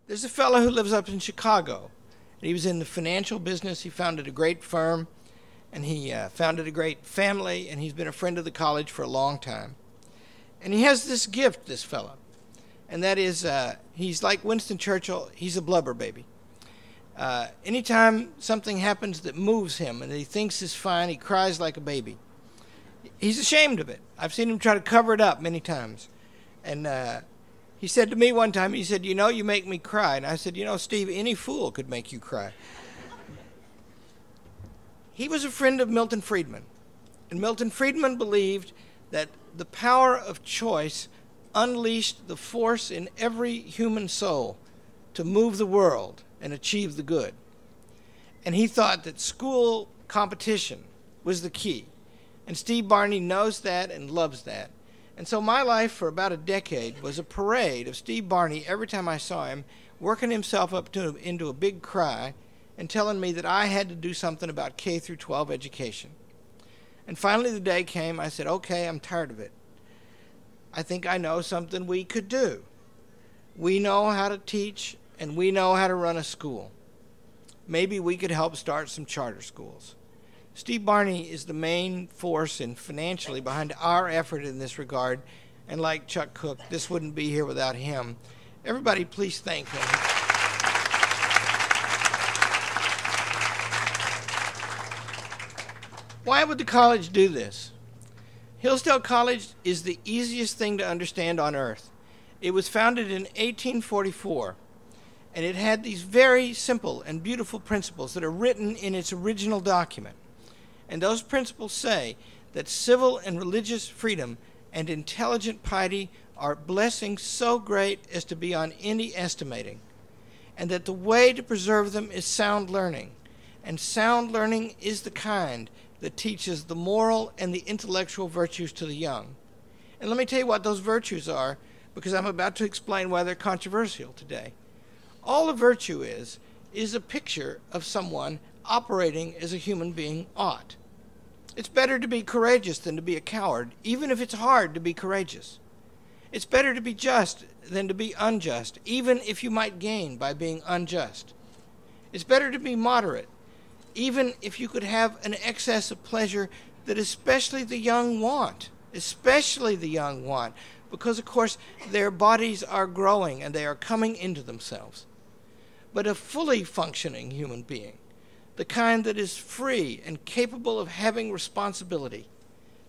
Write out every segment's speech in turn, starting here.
There's a fellow who lives up in Chicago. He was in the financial business. He founded a great firm, and he founded a great family, and he's been a friend of the college for a long time. And he has this gift, this fellow, and that is he's like Winston Churchill. He's a blubber baby. Anytime something happens that moves him and that he thinks is fine, he cries like a baby. He's ashamed of it. I've seen him try to cover it up many times. And he said to me one time, he said, "You know, you make me cry." And I said, "You know, Steve, any fool could make you cry." He was a friend of Milton Friedman. And Milton Friedman believed that the power of choice unleashed the force in every human soul to move the world and achieve the good. And he thought that school competition was the key. And Steve Barney knows that and loves that. And so my life for about a decade was a parade of Steve Barney every time I saw him, working himself up into a big cry and telling me that I had to do something about K through 12 education. And finally the day came, I said, okay, I'm tired of it. I think I know something we could do. We know how to teach and we know how to run a school. Maybe we could help start some charter schools. Steve Barney is the main force and financially behind our effort in this regard. And like Chuck Cook, this wouldn't be here without him. Everybody please thank him. Why would the college do this? Hillsdale College is the easiest thing to understand on earth. It was founded in 1844, and it had these very simple and beautiful principles that are written in its original document. And those principles say that civil and religious freedom and intelligent piety are blessings so great as to be on any estimating, and that the way to preserve them is sound learning, and sound learning is the kind that teaches the moral and the intellectual virtues to the young. And let me tell you what those virtues are, because I'm about to explain why they're controversial today. All a virtue is a picture of someone operating as a human being ought. It's better to be courageous than to be a coward, even if it's hard to be courageous. It's better to be just than to be unjust, even if you might gain by being unjust. It's better to be moderate, even if you could have an excess of pleasure that especially the young want, because of course their bodies are growing and they are coming into themselves. But a fully functioning human being, the kind that is free and capable of having responsibility,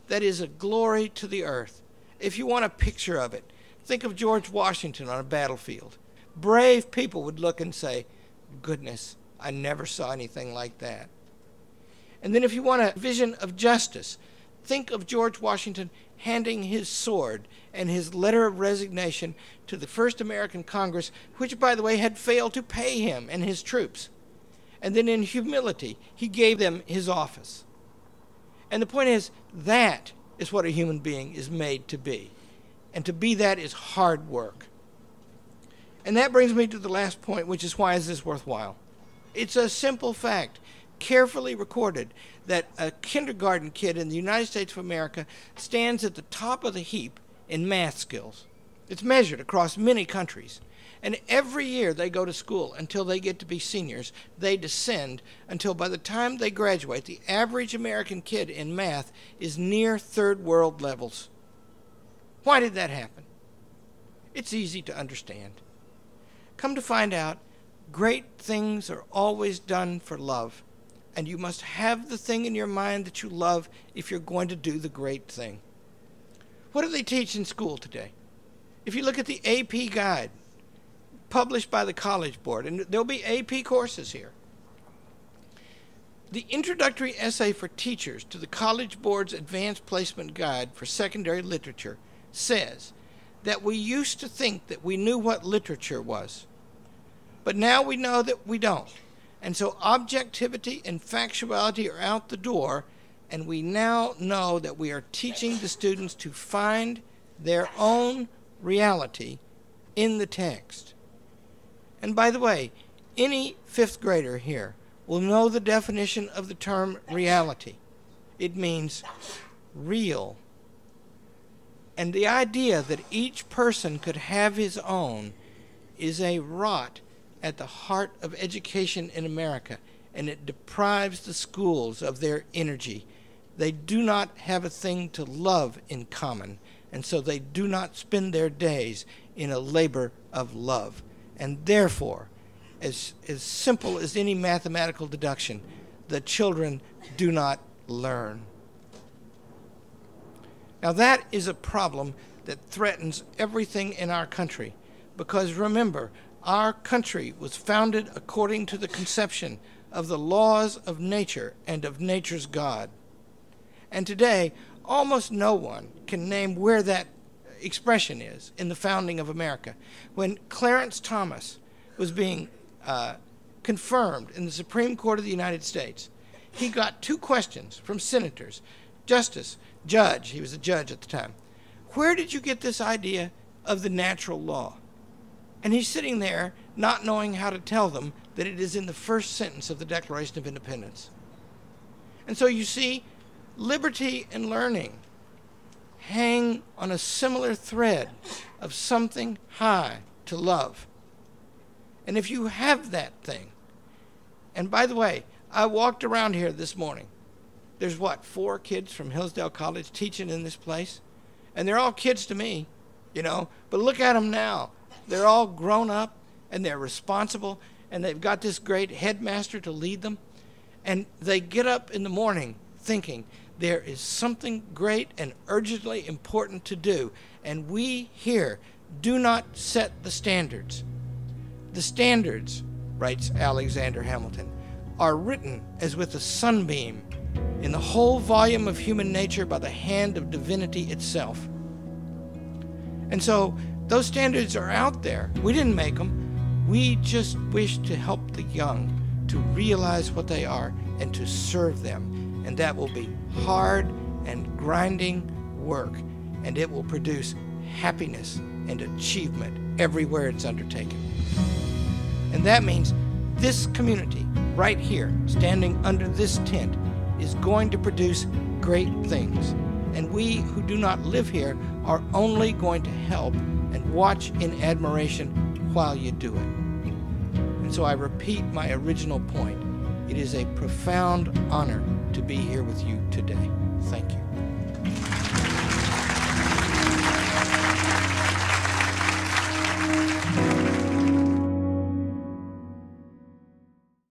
that is a glory to the earth. If you want a picture of it, think of George Washington on a battlefield. Brave people would look and say, goodness, I never saw anything like that. And then if you want a vision of justice, think of George Washington handing his sword and his letter of resignation to the first American Congress, which, by the way, had failed to pay him and his troops. And then in humility, he gave them his office. And the point is, that is what a human being is made to be. And to be that is hard work. And that brings me to the last point, which is why is this worthwhile? It's a simple fact, carefully recorded, that a kindergarten kid in the United States of America stands at the top of the heap in math skills. It's measured across many countries. And every year they go to school until they get to be seniors. They descend until by the time they graduate, the average American kid in math is near third world levels. Why did that happen? It's easy to understand. Come to find out, great things are always done for love, and you must have the thing in your mind that you love if you're going to do the great thing. What do they teach in school today? If you look at the AP guide published by the College Board, and there'll be AP courses here, the introductory essay for teachers to the College Board's Advanced Placement Guide for Secondary Literature says that we used to think that we knew what literature was, but now we know that we don't. And so objectivity and factuality are out the door, and we now know that we are teaching the students to find their own reality in the text. And by the way, any fifth grader here will know the definition of the term reality. It means real. And the idea that each person could have his own is a rot at the heart of education in America, and it deprives the schools of their energy. They do not have a thing to love in common, and so they do not spend their days in a labor of love. And therefore, as simple as any mathematical deduction, the children do not learn. Now that is a problem that threatens everything in our country, because remember, our country was founded according to the conception of the laws of nature and of nature's God. And today, almost no one can name where that expression is in the founding of America. When Clarence Thomas was being confirmed in the Supreme Court of the United States, he got 2 questions from senators, judge, he was a judge at the time. Where did you get this idea of the natural law? And he's sitting there not knowing how to tell them that it is in the first sentence of the Declaration of Independence. And so you see, liberty and learning hang on a similar thread of something high to love. And if you have that thing, and by the way, I walked around here this morning. There's 4 kids from Hillsdale College teaching in this place? And they're all kids to me, but look at them now. They're all grown up, and they're responsible, and they've got this great headmaster to lead them. And they get up in the morning thinking there is something great and urgently important to do, and we here do not set the standards. The standards, writes Alexander Hamilton, are written as with a sunbeam in the whole volume of human nature by the hand of divinity itself. And so those standards are out there. We didn't make them. We just wish to help the young to realize what they are and to serve them. And that will be hard and grinding work, and it will produce happiness and achievement everywhere it's undertaken. And that means this community right here, standing under this tent, is going to produce great things. And we who do not live here are only going to help and watch in admiration while you do it. And so I repeat my original point. It is a profound honor to be here with you today. Thank you.